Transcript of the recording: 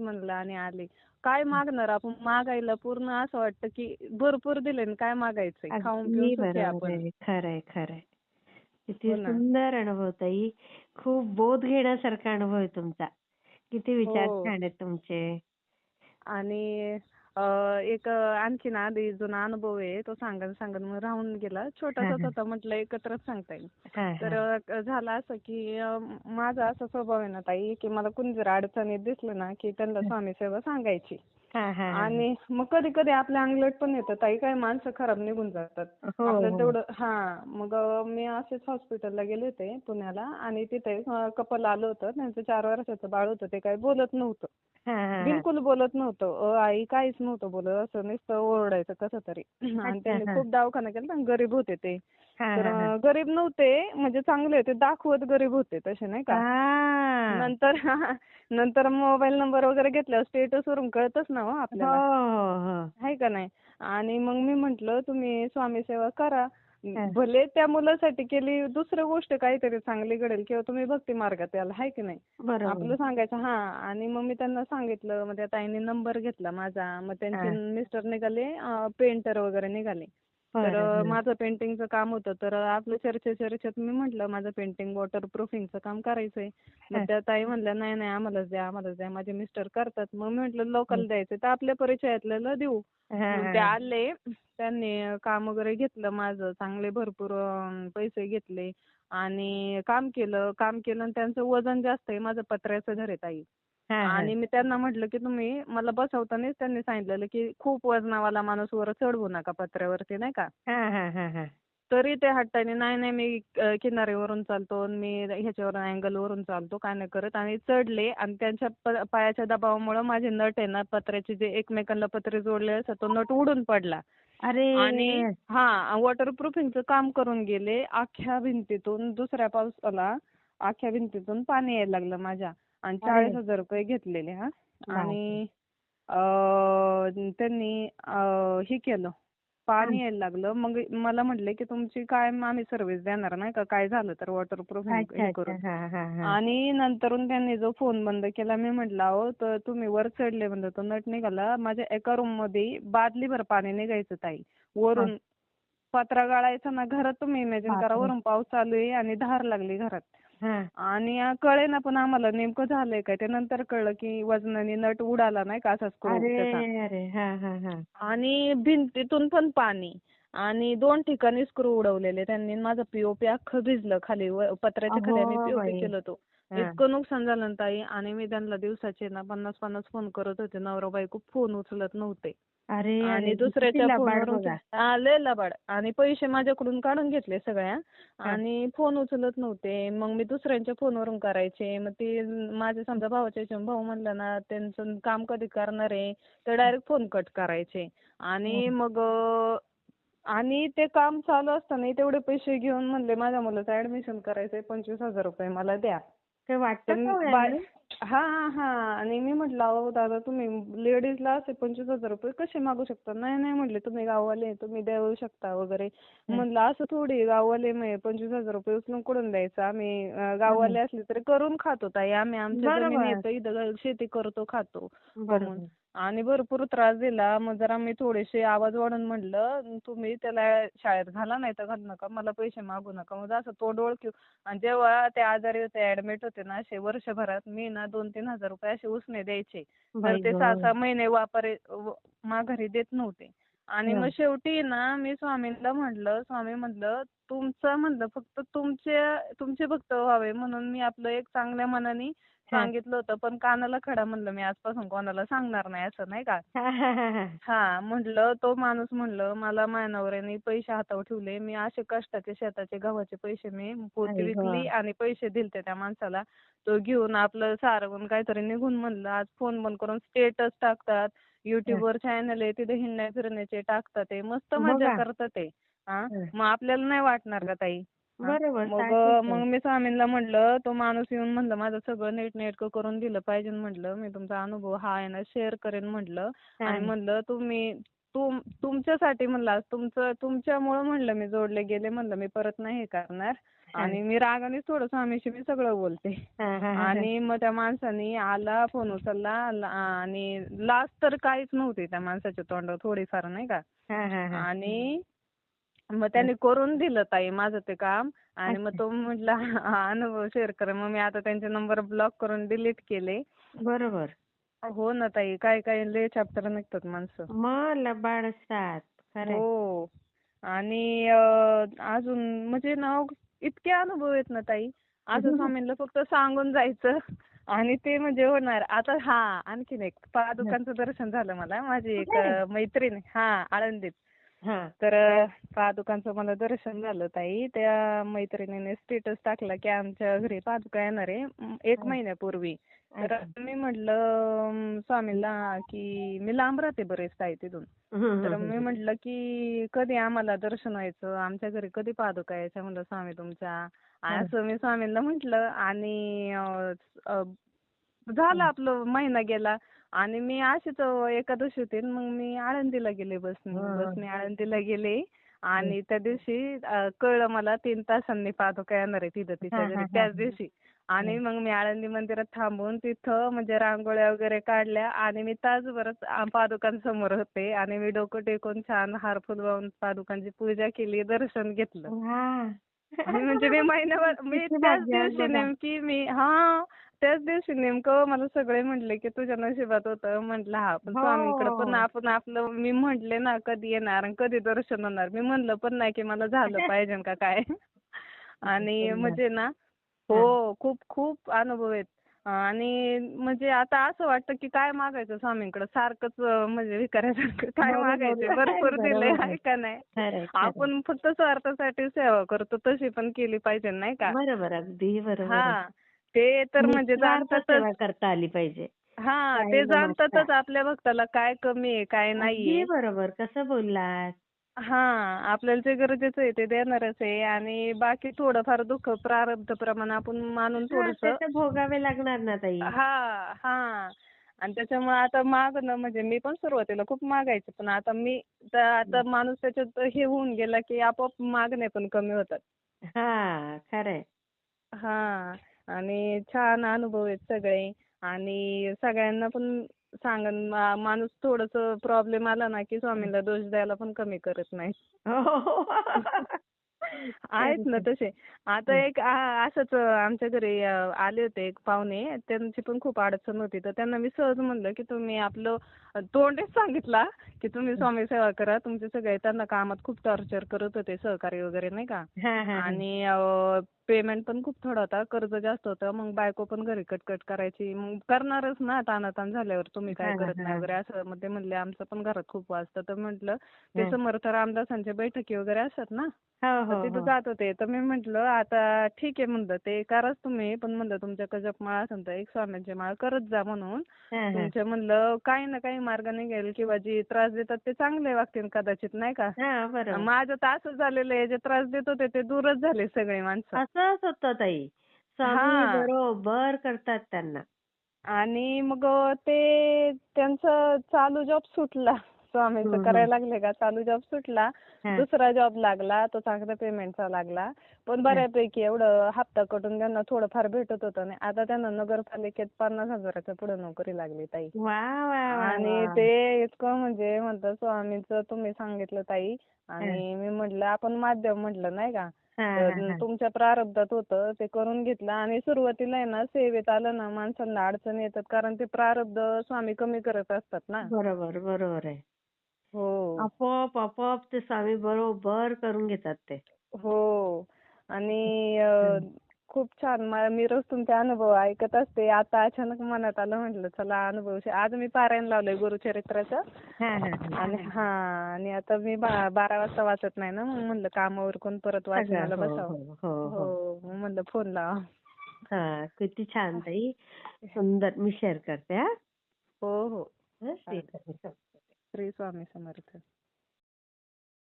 म्हणलं आणि आले. काय मागणार आपण? मागायला पूर्ण असं वाटतं की भरपूर दिले आणि काय मागायचंय? खाऊन पिऊन अगदी सुखी बरोबर आपण. आहे. खरंय, खरंय. किती हो ना. सुंदर अनुभव ताई. खूप बोध घेण्यासारखा अनुभव आहे तुमचा. किती विचार हो. छान आहेत तुमचे. आणि एक आणखीन आधी जुना अनुभव आहे, तो सांगत सांगत मग राहून गेला. हां, छोटासाच हां. होता, म्हटलं एकत्रच सांगता येईल. हां, तर हां. झालं असं की माझा असा स्वभाव आहे ना ताई, की मला कुणी जर अडचणीत दिसलं ना, की त्यांना स्वामी सेवा सांगायची. हां, हां, हां, हां. आणि मग कधी कधी आपल्या अंगलट पण येतं ताई, काही माणसं खराब निघून जातात. हो, आपल्याला हो. तेवढं मग मी असेच हॉस्पिटलला गेले होते पुण्याला आणि तिथे कपल आलं होतं. त्यांचं 4 वर्षाचं बाळ होतं. ते काही बोलत नव्हतं. हां, हां, हां. बिलकुल बोलत नव्हतं. आई काहीच नव्हतं बोलत. असं नुसतं ओरडायचं कसं तरी. आणि अच्छा. त्यांनी हां. खूप दवाखाना केला आणि गरीब होते ते. हां, तर हां, हां. गरीब नव्हते म्हणजे चांगले होते. दाखवत गरीब होते तसे नाही का. हां. नंतर नंतर मोबाईल नंबर वगैरे घेतल्यावर स्टेटसवरून कळतच ना हो हो, आपल्याला. हो, हो. आहे का नाही? आणि मग मी म्हटलं तुम्ही स्वामी सेवा करा. हां. भले त्या मुलासाठी केली, दुसरी गोष्ट काहीतरी चांगली घडेल किंवा तुम्ही भक्ती मार्गात याल, आहे की नाही? बरोबर. आपलं सांगायचं आणि मग मी त्यांना सांगितलं. मग त्या ताईंनी नंबर घेतला माझा. मग त्यांचे हां. मिस्टर निघाले पेंटर वगैरे निघाले. तर बरं, बरं. माझं पेंटिंगचं काम होतं. तर आपलं चर्चेत मी म्हटलं माझं पेंटिंग वॉटर प्रूफिंगचं काम करायचंय. मग हां, त्या ताई म्हणल्या, "नाही, नाही आम्हालाच द्या, आम्हालाच द्या." माझे मिस्टर करतात. मग मी म्हटलं हां. लोकल द्यायचं तर आपल्या परिचयातल्याला देऊ. हां, मग हां, ते हां. आले. त्यांनी काम वगैरे घेतलं माझं. चांगले भरपूर पैसे घेतले आणि काम केलं. काम केलं आणि त्यांचं वजन जास्त आहे. माझं पत्र्याचं घर आहे ताई. हां, हां. आणि मी त्यांना म्हटलं, की तुम्ही मला बसवतानाच त्यांनी सांगितलेलं, की खूप वजनावाला माणूस वर चढवू नका पत्र्यावरती नाही का. हां, हां, हां, हां. तरी ते हट्टाने नाही, नाही मी किनारीवरून चालतो आणि मी ह्याच्यावरून अँगलवरून चालतो, काय नाही करत आणि चढले आणि त्यांच्या पायाच्या दबावामुळं माझे नट आहे ना पत्र्याचे जे एकमेकांना पत्रे जोडले असतात तो नट उडून पडला. अरे! आणि वॉटरप्रूफिंगचं काम करून गेले. अख्ख्या भिंतीतून दुसऱ्या पावसाला अख्ख्या भिंतीतून पाणी यायला लागलं माझ्या आणि अरे ₹40,000 घेतलेले बापरे! आणि त्यांनी हे केलं. हां. पाणी यायला लागलं. मग मला म्हटले, की तुमची कायम आम्ही सर्व्हिस देणार नाही का, काय झालं तर वॉटरप्रूफिंग अच्छा, हे अच्छा. करून. हां, हां, हां. आणि नंतरून त्यांनी जो फोन बंद केला. मी म्हटलं, "अहो तर तुम्ही वर चढले म्हणलं तो नट निघाला." माझ्या एका रूममध्ये बादलीभर पाणी निघायचं ताई. हां. वरून पत्रा गाळायचा ना घरात तुम्ही इमॅजिन करा. बापरे! वरून पाऊस चालू आहे आणि धार लागली घरात. हां. आणि कळेना पण आम्हाला नेमकं झालंय काय. ते नंतर कळलं, की वजनाने नट उडाला नाही का असा स्क्रू अरे, त्याचा. अरे! हां, हां, हां. आणि भिंतीतून पण पाणी आणि 2 ठिकाणी स्क्रू उडवलेले त्यांनी. माझं पी-ओ-पी अख्खं भिजलं खाली. पत्र्याच्या खाली आम्ही अगो पी-ओ-पी बाई! केलं होतं. हां. इतकं नुकसान झालं ना ताई आणि मी त्यांना दिवसाचे ना 50-50 फोन करत होते. नवरा-बायको फोन उचलत नव्हते. अरे, आणि अरे! किती दुसऱ्याच्या लबाड फोनवरून बघा. लय लबाड आणि पैसे माझ्याकडून काढून घेतले सगळ्या हां. आणि फोन उचलत नव्हते. मग मी दुसऱ्यांच्या फोनवरून करायचे. मग ते माझ्या समजा भावाच्या ह्याच्यावरून भाऊ म्हणला ना त्यांचं काम कधी करणार आहे, तर डायरेक्ट फोन कट करायचे. आणि हां. मग आणि ते काम चालू असताना तेवढे पैसे घेऊन म्हणले माझ्या मुलाचं ॲडमिशन करायचंय ₹25,000 मला द्या. काही तर वाटतं का हो बाय याने? आणि मी म्हटलं, "अहो दादा तुम्ही लेडीजला असे ₹25,000 कसे मागू शकता?" "नाही, नाही," म्हटले, "तुम्ही गाववाले तुम्ही देऊ शकता वगैरे." हां. म्हणलं, "असं थोडी गाववाले ₹25,000 उचलून कुठून द्यायचं? आम्ही हां. गाववाले असले तरी करून खातो ताई. आम्ही आमच्या जमिनी बरोबर. आहेत इथं शेती करतो, खातो कमवून." बरोबर. आणि भरपूर त्रास दिला. मग जरा मी थोडेसे आवाज वाढवून म्हटलं, "तुम्ही त्याला शाळेत घाला नाही तर घालू नका. मला पैसे मागू नका." मग असं तोंड ओळखीव आणि जेव्हा ते आजारी होते, ॲडमिट होते ना असे वर्षभरात मी ना ₹2,000-3,000 असे उसने द्यायचे. तर बाई ते गं! 6-6 महिने माघारी देत नव्हते. आणि मग हां. शेवटी ना मी स्वामींना म्हटलं, "स्वामी म्हटलं, तुमचं म्हटलं फक्त तुमचे भक्त व्हावे म्हणून मी आपलं एक चांगल्या मनाने हां. सांगितलं होतं. पण कानाला खडा म्हणलं मी आजपासून कोणाला सांगणार नाही असं नाही का." हां, हां, हां, हां. म्हटलं तो माणूस म्हणलं मला माझ्या नवऱ्याने पैसे हातावर ठेवले. मी असे कष्टाचे शेताचे गव्हाचे पैसे मी पोती आई विकली गं! आणि पैसे दिलते त्या माणसाला. तो घेऊन आपलं सारवून काहीतरी निघून म्हणलं. आज फोन बंद करून स्टेटस टाकतात. हां. YouTubeवर चॅनल आहे तिथे हिंडण्या फिरण्याचे टाकतात ते. मस्त मजा बघा. करतात ते. हां. मग आपल्याला नाही वाटणार का ताई? बरोबर. मग साहजिक आहे. मग मी स्वामींना म्हटलं तो माणूस येऊन म्हणलं माझं सगळं नीटनेटकं करून दिलं पाहिजे म्हटलं. मी तुमचा अनुभव हा आहे ना शेअर करेन म्हटलं. आणि हां. म्हणलं तुमच्यासाठी म्हणलं आज तुमच्यामुळं म्हणलं मी जोडले गेले म्हणलं मी परत नाही हे करणार. हा. आणि मी रागानेच थोडं स्वामीशी मी सगळं बोलते. हा, हा, हा, हा. आणि मग त्या माणसाने आला, फोन उचलला आणि लास्ट तर काहीच नव्हती त्या माणसाच्या तोंडावर थोडीफार नाही का. हा, हा, हा. आणि मग त्याने करून दिलं ताई माझं ते काम. आणि मग अच्छा. तो म्हटला हा अनुभव शेअर कर. मग मी आता त्यांचे नंबर ब्लॉक करून डिलीट केले. बरोबर. हो ना ताई, काही काही लय चॅप्टर निघतात माणसं. मग लबाड असतात. खरंय. हो. आणि अजून म्हणजे ना इतके अनुभव आहेत ना ताई. असं स्वामींना फक्त सांगून जायचं आणि ते म्हणजे होणार. आता आणखीन एक पादुकांचं दर्शन झालं मला. माझी एक कुठे? मैत्रीण आळंदीत. हा. तर पादुकांचं मला दर्शन झालं ताई. त्या मैत्रिणीने स्टेटस टाकला की आमच्या घरी पादुका येणार आहे 1 महिन्यापूर्वी. तर अच्छा. मी म्हटलं स्वामींना की मी लांब राहते बरेच ताई तिथून. हम्म, हम्म, तर मी हम्म. म्हटलं की कधी आम्हाला दर्शन व्हायचं, आमच्या घरी कधी पादुका यायच्या म्हणलं स्वामी तुमच्या. हा, असं मी स्वामींना म्हटलं. आणि झालं हा. आपलं महिना गेला. आणि मी अशीच एकादशी होती आणि मग मी आळंदीला गेले बसने. हा, हा. बसने आळंदीला गेले. हम्म. आणि त्या दिवशी कळलं मला 3 तासांनी पादुका येणार आहे तिथं हा, तिच्या घरी हा, हा, त्याच दिवशी. हा. आणि मग मी आळंदी मंदिरात थांबून तिथं म्हणजे रांगोळ्या वगैरे काढल्या आणि मी तासभरच पादुकांसमोर होते आणि मी डोकं टेकून छान हार फुल वाहून पादुकांची पूजा केली, दर्शन घेतलं. वा. आणि म्हणजे मी महिनाभर मी किती त्याच भाग्य आज दिवशी बघा. नेमकी त्याच दिवशी नेमकं मला सगळे म्हटले की तुझ्या नशिबात होतं. म्हटलं पण स्वामींकडे पण हो. आपण आपलं मी म्हटले ना कधी येणार आणि कधी दर्शन होणार. मी म्हणलं पण नाही की मला झालं पाहिजे का काय. किती आणि सुंदर. म्हणजे ना हा. हो, खूप खूप अनुभव आहेत. आणि म्हणजे आता असं वाटतं की काय मागायचं स्वामींकडे सारखंच म्हणजे भिकाऱ्यासारखं काय बरोबर. मागायचे. भरपूर दिलंय बरोबर आहे. आहे का नाही. खरंय, खरंय. आपण फक्त स्वार्थासाठी सेवा करतो तशी पण केली पाहिजे नाही का. बरोबर. अगदी बरोबर आहे. ते तर म्हणजे निस्वार्थ जाणतातच. सेवा करता आली पाहिजे. काही ते न मागता. जाणतातच आपल्या भक्ताला काय कमी आहे काय अगदी नाहीये. बरोबर. कसं बोललात? आपल्याला जे गरजेचं आहे ते देणारच आहे. आणि बाकी थोडंफार दुःख प्रारब्ध प्रमाणे आपण मानून हां, ते थोडंसं तर भोगावे लागणार ना ताई. आणि त्याच्यामुळे आता मागणं म्हणजे मी पण सुरुवातीला खूप मागायचे. पण आता माणूस त्याच्यात हे होऊन गेला की आपोआप मागणे पण कमी होतात. हां, खरंय. आणि छान अनुभव आहेत सगळे. आणि सगळ्यांना पण सांगन माणूस थोडंसं प्रॉब्लेम आला ना की स्वामींना दोष द्यायला पण कमी करत नाही. हो. आहेत ना खरंच. तसे. आता एक असंच आमच्या घरी आले होते एक पाहुणे. त्यांची पण खूप अडचण होती. तर त्यांना मी सहज म्हणलं की तुम्ही आपलं तोंडीच सांगितला की तुम्ही स्वामी सेवा करा. तुमचे सगळे त्यांना कामात खूप टॉर्चर करत होते सहकारी वगैरे नाही का. हां, हां, हां. आणि पेमेंट पण खूप थोडा होता. कर्ज जास्त होतं. मग बायको पण घरी कटकट करायची. मग करणारच ना ताणाताण झाल्यावर तुम्ही काय हां, हां, करत नाही हां. वगैरे असं. मग ते म्हणले आमचं पण घरात खूप वाजतं. तर म्हटलं ते हां. समर्थ रामदासांच्या बैठकी वगैरे असतात ना. हो, तर हो, तिथं हो. जात होते. तर मी म्हटलं आता ठीक आहे म्हणलं ते कराच तुम्ही. पण म्हणलं तुमच्याकडे जपमाळ असेल तर एक स्वामींची माळ करत जा म्हणून. हां, हां. तुमच्या म्हणलं काही ना काही मार्ग निघेल किंवा जे त्रास देतात ते चांगले वागतील कदाचित नाही का. हां, बरोबर. माझं तर असंच झालेलं आहे. जे त्रास देत होते ते दूरच झाले सगळे माणसं. असंच होतं ताई. स्वामी हां. बरोबर करतात त्यांना. आणि मग त्यांचं चालू जॉब सुटला. स्वामींचं हं, हं. करायला लागले का चालू जॉब सुटला. हां, दुसरा जॉब लागला. तो चांगल्या पेमेंटचा लागला. पण हां. बऱ्यापैकी एवढं हप्ता कटून त्यांना थोडंफार भेटत होतं नाही. आता त्यांना नगरपालिकेत 50,000च्या पुढे नोकरी लागली ताई. वाह, वाह, वाह, आणि वाह! ते इतकं म्हणजे म्हणतात स्वामींचं तुम्ही सांगितलं ताई. हां. आणि मी म्हटलं आपण माध्यम म्हटलं नाही का. हां, हां, तर हां. तुमच्या प्रारब्धात होतं ते करून घेतलं. आणि सुरुवातीला आहे ना सेवेत आलं ना माणसांना अडचणी येतात. कारण ते प्रारब्ध स्वामी कमी करत असतात ना. बरोबर, बरोबर आहे. हो. आपोआप, आपोआप ते स्वामी बरोबर करून घेतात ते. हो. आणि हं. खूप छान. मी रोज तुमचे अनुभव ऐकत असते. आता अचानक मनात आलं म्हटलं चला अनुभव आज मी पारायण लावलंय गुरुचरित्राचं. हां, हां, हां. आणि आता मी 12 वाजता वाचत नाही ना. मग म्हणलं कामावर उरकून परत सगळं. वाचनाला हो, बसावं. हो, हो, हो. हो. मग म्हणलं फोन लावा. हां, किती छान ताई. सुंदर. मी शेअर करते हां. हो, हो. हं, चालेल. श्री स्वामी समर्थ. श्री स्वामी समर्थ.